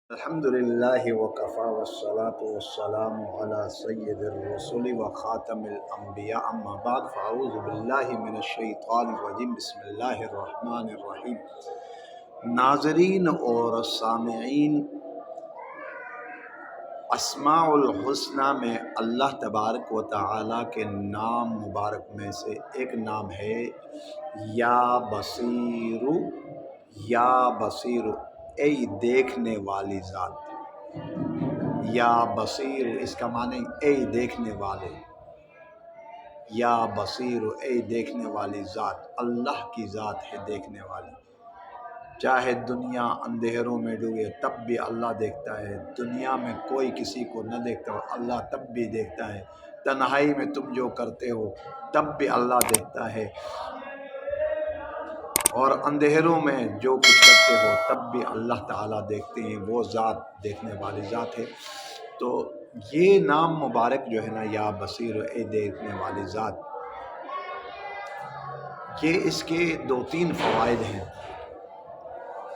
الحمدللہ وکفا والصلاة والسلام علی سید الرسل وخاتم الانبیاء اما بعد فاعوذ باللہ من الشیطان الرجیم بسم اللہ الرحمن الرحیم۔ ناظرین اور سامعین، اسماء الحسنی میں اللہ تبارک و تعالیٰ کے نام مبارک میں سے ایک نام ہے یا بصیر، یا بصیر اے دیکھنے والی ذات۔ یا بصیر اس کا معنی اے دیکھنے والے، یا بصیر اے دیکھنے والی ذات، اللہ کی ذات ہے دیکھنے والی۔ چاہے دنیا اندھیروں میں ڈوبے تب بھی اللہ دیکھتا ہے، دنیا میں کوئی کسی کو نہ دیکھتا ہو اللہ تب بھی دیکھتا ہے، تنہائی میں تم جو کرتے ہو تب بھی اللہ دیکھتا ہے، اور اندھیروں میں جو کچھ کرتے ہو تب بھی اللہ تعالیٰ دیکھتے ہیں۔ وہ ذات دیکھنے والی ذات ہے۔ تو یہ نام مبارک جو ہے نا، یا بصیر اے دیکھنے والی ذات، یہ اس کے دو تین فوائد ہیں۔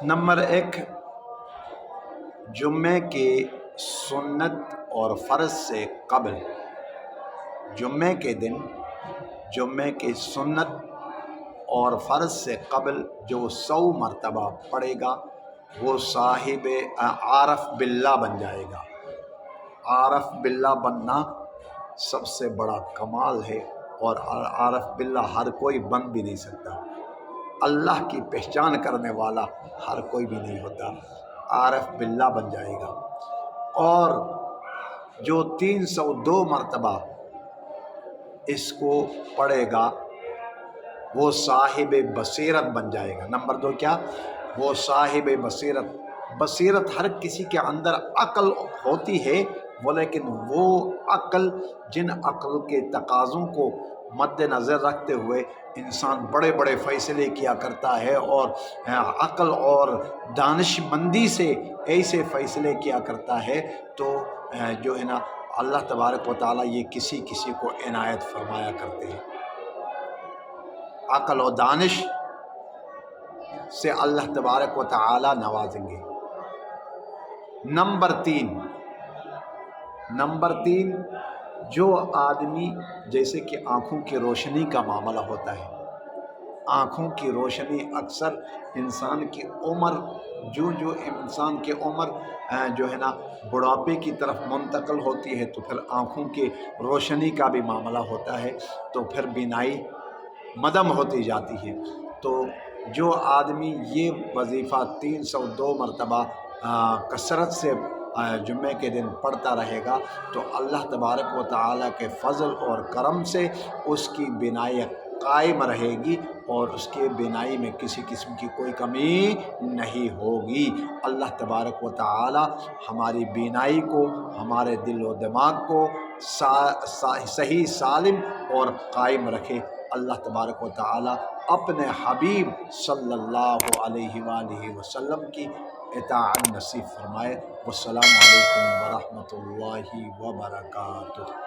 نمبر ایک، جمعے کے سنت اور فرض سے قبل، جمعے کے دن جمعے کے سنت اور فرض سے قبل جو 100 مرتبہ پڑھے گا وہ صاحب عارف باللہ بن جائے گا۔ عارف باللہ بننا سب سے بڑا کمال ہے، اور عارف باللہ ہر کوئی بن بھی نہیں سکتا۔ اللہ کی پہچان کرنے والا ہر کوئی بھی نہیں ہوتا، عارف باللہ بن جائے گا۔ اور جو 302 مرتبہ اس کو پڑھے گا وہ صاحب بصیرت بن جائے گا۔ نمبر دو کیا؟ وہ صاحب بصیرت۔ بصیرت ہر کسی کے اندر عقل ہوتی ہے، وہ لیکن وہ عقل، جن عقل کے تقاضوں کو مد نظر رکھتے ہوئے انسان بڑے بڑے فیصلے کیا کرتا ہے، اور عقل اور دانش مندی سے ایسے فیصلے کیا کرتا ہے، تو جو ہے نا اللہ تبارک و تعالیٰ یہ کسی کسی کو عنایت فرمایا کرتے ہیں۔ عقل و دانش سے اللہ تبارک و تعالیٰ نوازیں گے۔ نمبر تین، جو آدمی، جیسے کہ آنکھوں کی روشنی کا معاملہ ہوتا ہے، آنکھوں کی روشنی اکثر انسان کی عمر، جو انسان کی عمر جو ہے نا بڑھاپے کی طرف منتقل ہوتی ہے، تو پھر آنکھوں کی روشنی کا بھی معاملہ ہوتا ہے، تو پھر بینائی مدم ہوتی جاتی ہے۔ تو جو آدمی یہ وظیفہ 302 مرتبہ کثرت سے جمعے کے دن پڑھتا رہے گا تو اللہ تبارک و تعالیٰ کے فضل اور کرم سے اس کی بینائی قائم رہے گی، اور اس کے بینائی میں کسی قسم کی کوئی کمی نہیں ہوگی۔ اللہ تبارک و تعالیٰ ہماری بینائی کو، ہمارے دل و دماغ کو صحیح سالم اور قائم رکھے۔ اللہ تبارک و تعالیٰ اپنے حبیب صلی اللہ علیہ وآلہ وسلم کی اطاعت نصیب فرمائے۔ والسلام علیکم ورحمۃ اللہ وبرکاتہ۔